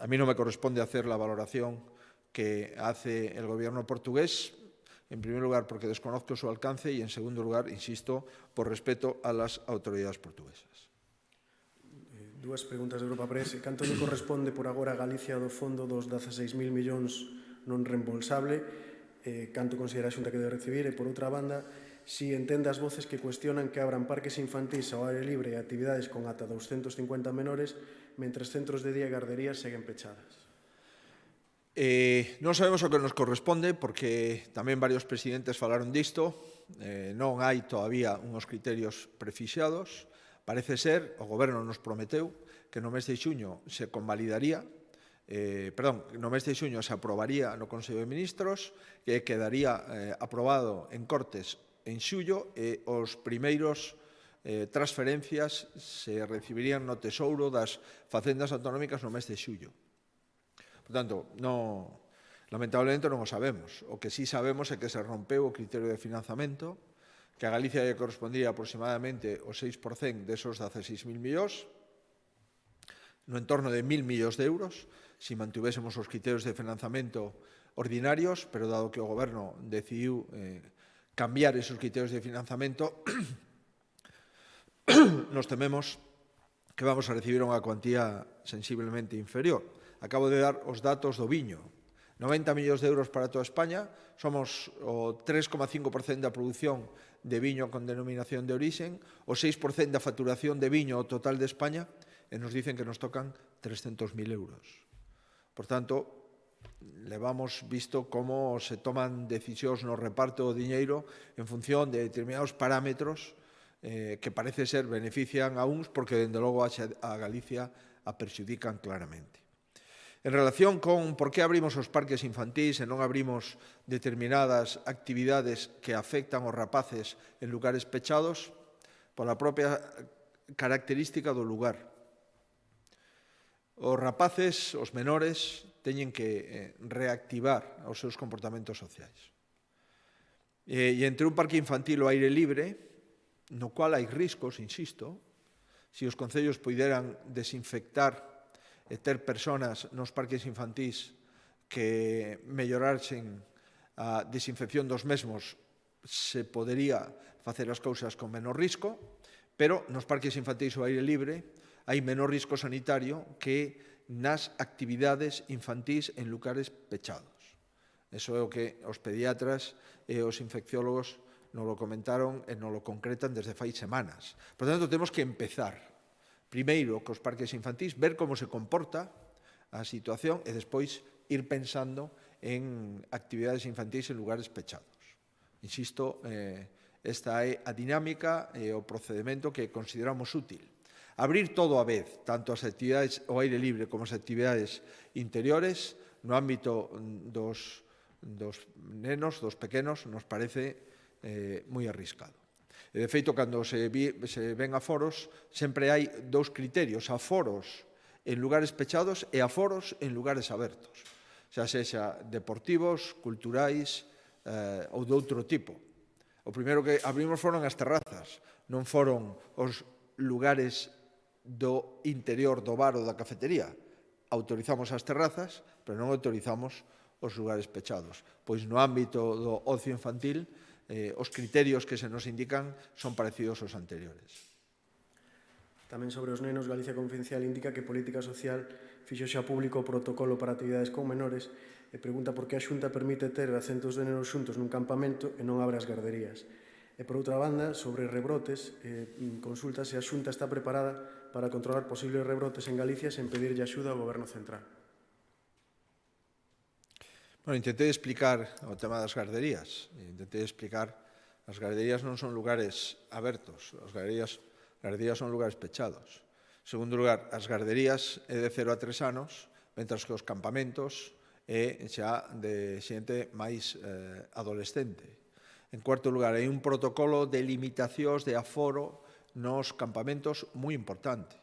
A mí no me corresponde hacer la valoración que hace el gobierno portugués, en primer lugar porque desconozco su alcance y en segundo lugar, insisto, por respeto a las autoridades portuguesas. Dúas preguntas de Europa Press. Canto lle corresponde por agora a Galicia do fondo dos 16.000 millóns non reembolsable? Canto considera a Xunta que debe recibir? E por outra banda, si entende as voces que cuestionan que abran parques infantís ao aire libre e actividades con ata 250 menores, mentres centros de día e garderías seguen pechadas. Non sabemos o que nos corresponde porque tamén varios presidentes falaron disto, non hai todavía unhos criterios prefixados. Parece ser, o Goberno nos prometeu que no mes de xuño se convalidaría, no mes de xuño se aprobaría no Consello de Ministros, que quedaría aprobado en Cortes en xullo e os primeiros transferencias se recibirían no Tesouro das facendas autonómicas no mes de xullo. Por tanto, lamentablemente non o sabemos. O que sí sabemos é que se rompeu o criterio de financiamento, que a Galicia lle correspondía aproximadamente o 6% desos 16.000 millóns, no entorno de 1.000 millóns de euros, se mantuvésemos os criterios de financiamento ordinarios, pero dado que o Goberno decidiu cambiar esos criterios de financiamento, nos tememos que vamos a recibir unha cuantía sensiblemente inferior. Acabo de dar os datos do viño. 90 millóns de euros para toda España, somos o 3,5% da produción de viño con denominación de orixen, o 6% da facturación de viño ao total de España, e nos dicen que nos tocan 300.000 euros. Por tanto, levamos visto como se toman decisións no reparto do diñeiro en función de determinados parámetros que parece ser benefician a uns porque, dende logo, a Galicia a perxudican claramente. En relación con por que abrimos os parques infantís e non abrimos determinadas actividades que afectan aos rapaces en lugares pechados, pola propia característica do lugar. Os rapaces, os menores, teñen que reactivar os seus comportamentos sociais. E entre un parque infantil ao aire libre, no cual hai riscos, insisto, se os concellos poideran desinfectar e ter personas nos parques infantís que mellorasen a desinfección dos mesmos, se podería facer as cousas con menor risco, pero nos parques infantís ao aire libre hai menor risco sanitario que nas actividades infantís en lugares pechados. Eso é o que os pediatras e os infecciólogos nos lo comentaron e nos lo concretan desde fai semanas. Por tanto, temos que empezar primeiro cos parques infantís, ver como se comporta a situación e despois ir pensando en actividades infantís en lugares pechados. Insisto, esta é a dinámica e o procedimento que consideramos útil. Abrir todo a vez, tanto as actividades ao aire libre como as actividades interiores, no ámbito dos nenos, dos pequenos, nos parece moi arriscado. E, de feito, cando se ven aforos, sempre hai dous criterios, aforos en lugares pechados e aforos en lugares abertos, xa sexa deportivos, culturais ou de outro tipo. O primeiro que abrimos foron as terrazas, non foron os lugares do interior do bar ou da cafetería. Autorizamos as terrazas, pero non autorizamos os lugares pechados. Pois no ámbito do ocio infantil, os criterios que se nos indican son parecidos aos anteriores. Tamén sobre os nenos, Galicia Confidencial indica que Política Social fixo xa público o protocolo para actividades con menores e pregunta por que a Xunta permite ter a centos de nenos xuntos nun campamento e non abre as garderías. E, por outra banda, sobre rebrotes, consulta se a Xunta está preparada para controlar posibles rebrotes en Galicia sen pedirlle axuda ao Goberno Central. Bueno, intentei explicar o tema das garderías. As garderías non son lugares abertos, as garderías son lugares pechados. En segundo lugar, as garderías é de 0 a 3 anos, mentras que os campamentos é xa de xente máis adolescente. En cuarto lugar, hai un protocolo de limitacións de aforo nos campamentos moi importante,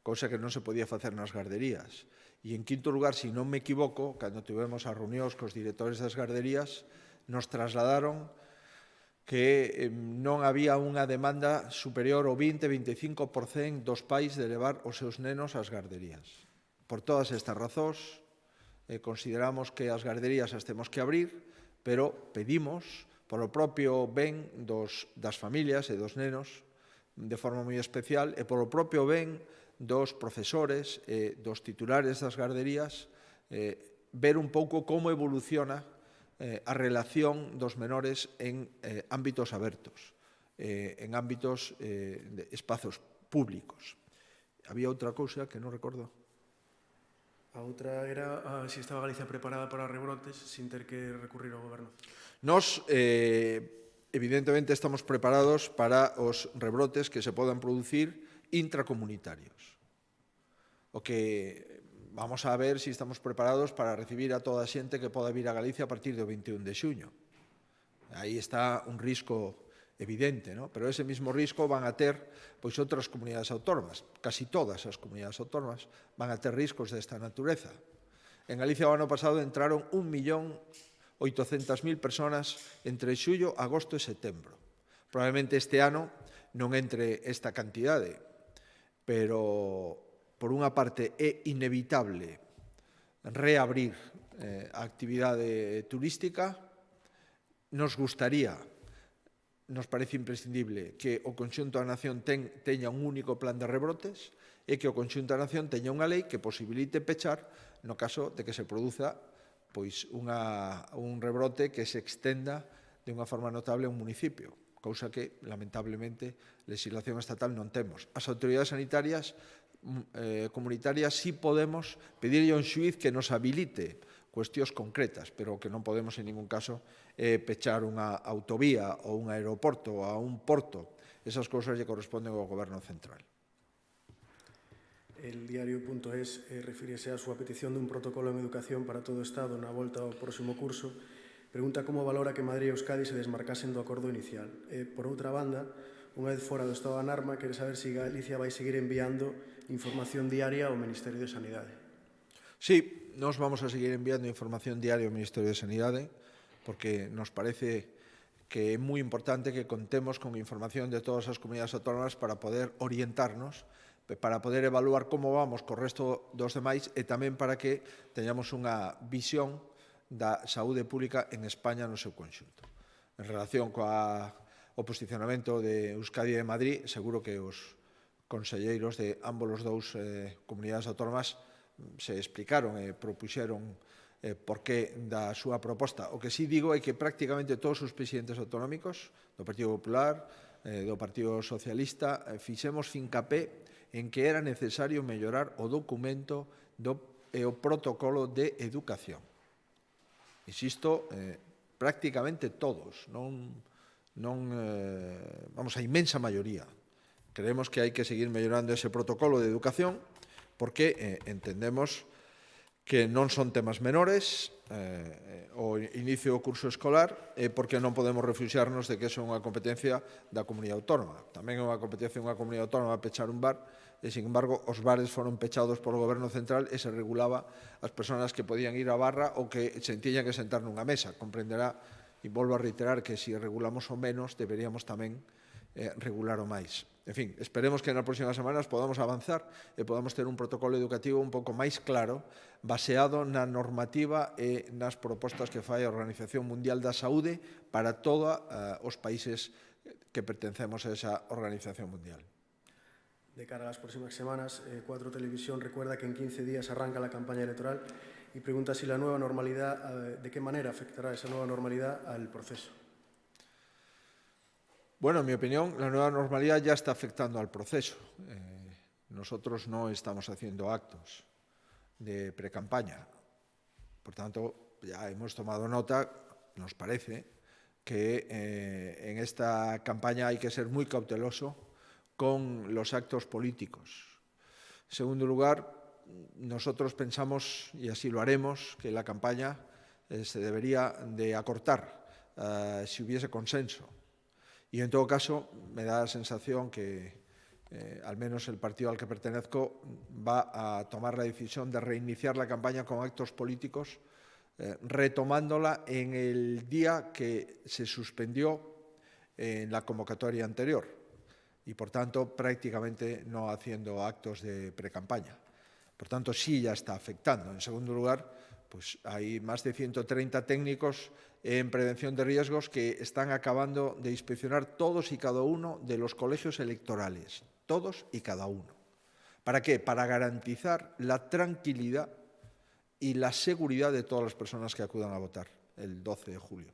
cousa que non se podía facer nas garderías. E, en quinto lugar, se non me equivoco, cando tivemos as reunións cos directores das garderías, nos trasladaron que non había unha demanda superior ao 20-25% dos pais de levar os seus nenos ás garderías. Por todas estas razóns, consideramos que as garderías as temos que abrir, pero pedimos, polo propio ben das familias e dos nenos, de forma moi especial, e polo propio ben dos profesores e dos titulares das garderías, ver un pouco como evoluciona a relación dos menores en ámbitos abertos, en ámbitos de espazos públicos. Había outra cousa que non recordo. A outra era se estaba Galicia preparada para rebrotes sin ter que recurrir ao goberno. Nos, evidentemente, estamos preparados para os rebrotes que se podan producir intracomunitarios. O que vamos a ver se estamos preparados para recibir a toda a xente que poda vir a Galicia a partir do 21 de xuño. Aí está un risco evidente, ¿no? Pero ese mismo risco van a ter pois outras comunidades autónomas. Casi todas as comunidades autónomas van a ter riscos desta natureza. En Galicia o ano pasado entraron 1.800.000 personas entre xullo, agosto e setembro. Probablemente este ano non entre esta cantidade, pero por unha parte é inevitable reabrir a actividade turística. Nos gustaría, nos parece imprescindible que o conxunto da nación teña un único plan de rebrotes e que o conxunto da nación teña unha lei que posibilite pechar no caso de que se produza pois un rebrote que se extenda de unha forma notable a un municipio, cousa que, lamentablemente, legislación estatal non temos. As autoridades sanitarias comunitarias sí podemos pedirlle a un xuiz que nos habilite cuestións concretas, pero o que non podemos en ningún caso é pechar unha autovía ou un aeroporto ou a un porto. Esas cousas lle corresponden ao Goberno central. El diario.es refírese á súa petición dun protocolo en educación para todo o Estado na volta ao próximo curso. Pregunta como valora que Madrid e Euskadi se desmarcasen do acordo inicial. Por outra banda, unha vez fora do estado de alarma, quere saber se Galicia vai seguir enviando información diaria ao Ministerio de Sanidade. Sí, nos vamos a seguir enviando información diaria ao Ministerio de Sanidade porque nos parece que é moi importante que contemos con información de todas as comunidades autónomas para poder orientarnos, para poder evaluar como vamos co resto dos demais e tamén para que teñamos unha visión da saúde pública en España no seu conxunto. En relación co posicionamento de Euskadi e de Madrid, seguro que os conselleiros de ambos os dous comunidades autónomas se explicaron e propuxeron por qué da súa proposta. O que sí digo é que prácticamente todos os presidentes autonómicos do Partido Popular, do Partido Socialista, fixemos fincapé en que era necesario mellorar o documento e o protocolo de educación. Insisto, prácticamente todos, vamos, a inmensa maioría. Creemos que hai que seguir mellorando ese protocolo de educación porque entendemos que non son temas menores o inicio do curso escolar e porque non podemos refuxiarnos de que eso é unha competencia da comunidade autónoma. Tamén é unha competencia dunha comunidade autónoma pechar un bar e, sin embargo, os bares foron pechados polo Goberno central e se regulaba as persoas que podían ir á barra ou que se tiñan que sentar nunha mesa. Comprenderá, e volvo a reiterar, que se regulamos o menos, deberíamos tamén regular o máis. En fin, esperemos que nas próximas semanas podamos avanzar e podamos ter un protocolo educativo un pouco máis claro, baseado na normativa e nas propostas que fai a Organización Mundial da Saúde para todos os países que pertencemos a esa Organización Mundial. De cara a las próximas semanas, 4 Televisión recuerda que en 15 días arranca la campaña electoral y pregunta si la nueva normalidad, de qué manera afectará esa nueva normalidad al proceso. Bueno, en mi opinión, la nueva normalidad ya está afectando al proceso. Nosotros no estamos haciendo actos de precampaña. Por tanto, ya hemos tomado nota, nos parece, que en esta campaña hay que ser muy cauteloso con los actos políticos. En segundo lugar, nosotros pensamos, y así lo haremos, que la campaña se debería de acortar si hubiese consenso. Y en todo caso, me da la sensación que al menos el partido al que pertenezco va a tomar la decisión de reiniciar la campaña con actos políticos, retomándola en el día que se suspendió en la convocatoria anterior y, por tanto, prácticamente no haciendo actos de precampaña. Por tanto, sí ya está afectando. En segundo lugar, pues hay más de 130 técnicos en prevención de riesgos que están acabando de inspeccionar todos y cada uno de los colegios electorales, todos y cada uno. ¿Para qué? Para garantizar la tranquilidad y la seguridad de todas las personas que acudan a votar el 12 de julio.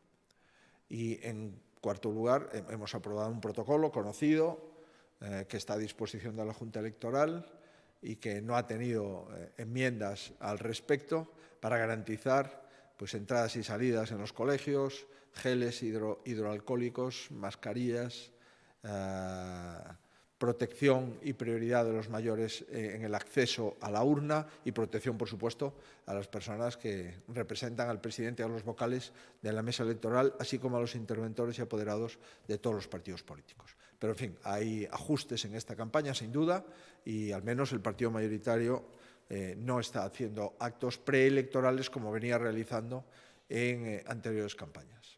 Y en cuarto lugar, hemos aprobado un protocolo conocido que está a disposición de la Junta Electoral y que no ha tenido enmiendas al respecto para garantizar pues, entradas y salidas en los colegios, geles hidroalcohólicos, mascarillas, protección y prioridad de los mayores en el acceso a la urna y protección, por supuesto, a las personas que representan al presidente y a los vocales de la mesa electoral, así como a los interventores y apoderados de todos los partidos políticos. Pero, en fin, hay ajustes en esta campaña, sin duda, y al menos el partido mayoritario no está haciendo actos preelectorales como venía realizando en anteriores campañas.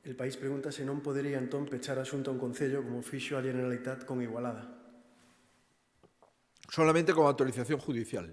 El País pregunta se non podería entón pechar a Xunta un concello como fixo a Generalitat con Igualada. Solamente con autorización judicial.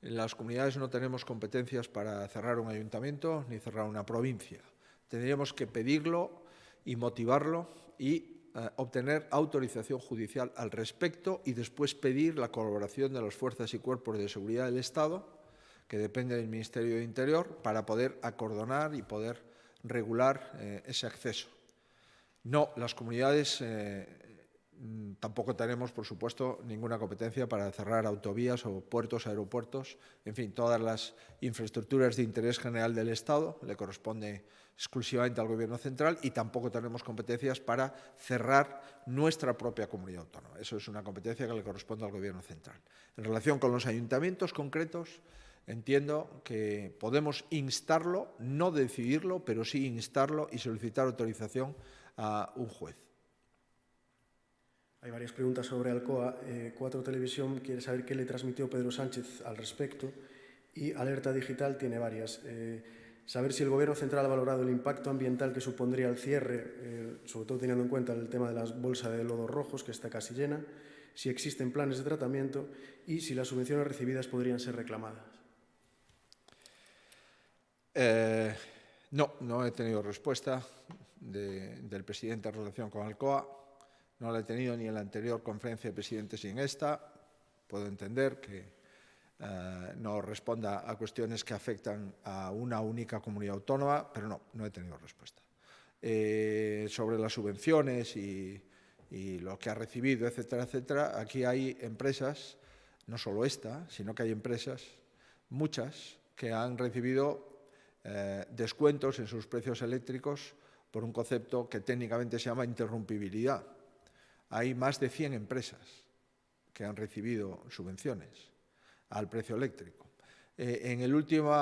En las comunidades no tenemos competencias para cerrar un ayuntamiento ni cerrar una provincia. Tendríamos que pedirlo y motivarlo y obtener autorización judicial al respecto y después pedir la colaboración de las fuerzas y cuerpos de seguridad del Estado, que depende del Ministerio de Interior, para poder acordonar y poder regular ese acceso. No, las comunidades tampoco tenemos, por supuesto, ninguna competencia para cerrar autovías o puertos, aeropuertos, en fin, todas las infraestructuras de interés general del Estado le corresponde exclusivamente al Gobierno central y tampoco tenemos competencias para cerrar nuestra propia comunidad autónoma. Eso es una competencia que le corresponde al Gobierno central. En relación con los ayuntamientos concretos, entiendo que podemos instarlo, no decidirlo, pero sí instarlo y solicitar autorización a un juez. Hay varias preguntas sobre Alcoa. 4 Televisión quiere saber qué le transmitió Pedro Sánchez al respecto y Alerta Digital tiene varias. Saber si el Gobierno central ha valorado el impacto ambiental que supondría el cierre, sobre todo teniendo en cuenta el tema de las bolsas de lodos rojos, que está casi llena, si existen planes de tratamiento y si las subvenciones recibidas podrían ser reclamadas. No he tenido respuesta del presidente en relación con Alcoa. No la he tenido ni en la anterior conferencia de presidentes ni en esta. Puedo entender que no responda a cuestiones que afectan a una única comunidad autónoma, pero no he tenido respuesta. Sobre las subvenciones y lo que ha recibido, etcétera, etcétera, aquí hay empresas, no solo esta, sino que hay empresas, muchas, que han recibido descuentos en sus precios eléctricos por un concepto que técnicamente se llama interrumpibilidad. Hay más de 100 empresas que han recibido subvenciones al precio eléctrico. En el último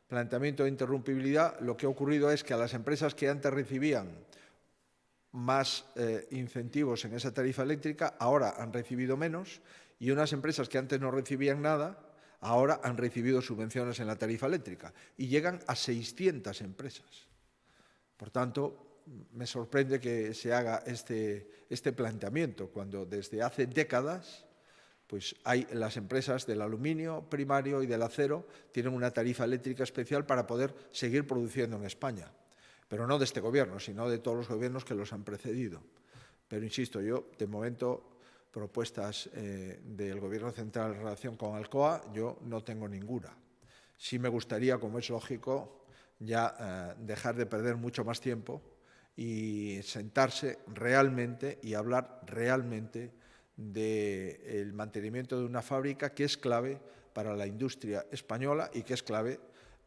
planteamiento de interrumpibilidad, lo que ha ocurrido es que a las empresas que antes recibían más incentivos en esa tarifa eléctrica, ahora han recibido menos, y unas empresas que antes no recibían nada, ahora han recibido subvenciones en la tarifa eléctrica y llegan a 600 empresas. Por tanto, me sorprende que se haga este planteamiento cuando desde hace décadas pues hay las empresas del aluminio primario y del acero tienen una tarifa eléctrica especial para poder seguir produciendo en España, pero no de este gobierno, sino de todos los gobiernos que los han precedido. Pero insisto, yo de momento propuestas del Gobierno central en relación con Alcoa, yo no tengo ninguna. Sí me gustaría, como es lógico, ya dejar de perder mucho más tiempo y sentarse realmente y hablar realmente del mantenimiento de una fábrica que es clave para la industria española y que es clave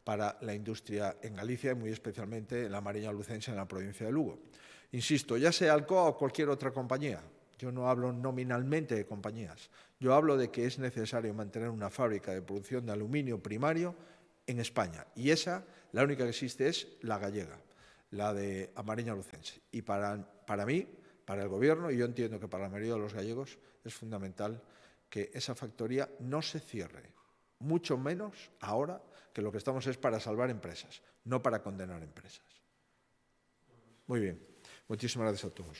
para la industria en Galicia y muy especialmente en la Mariña Lucense en la provincia de Lugo. Insisto, ya sea Alcoa o cualquier otra compañía, yo no hablo nominalmente de compañías, yo hablo de que es necesario mantener una fábrica de producción de aluminio primario en España y esa, la única que existe es la gallega, la de Mariña Lucense. Y para mí, para el Gobierno, y yo entiendo que para la mayoría de los gallegos, es fundamental que esa factoría no se cierre, mucho menos ahora que lo que estamos es para salvar empresas, no para condenar empresas. Muy bien, muchísimas gracias a todos.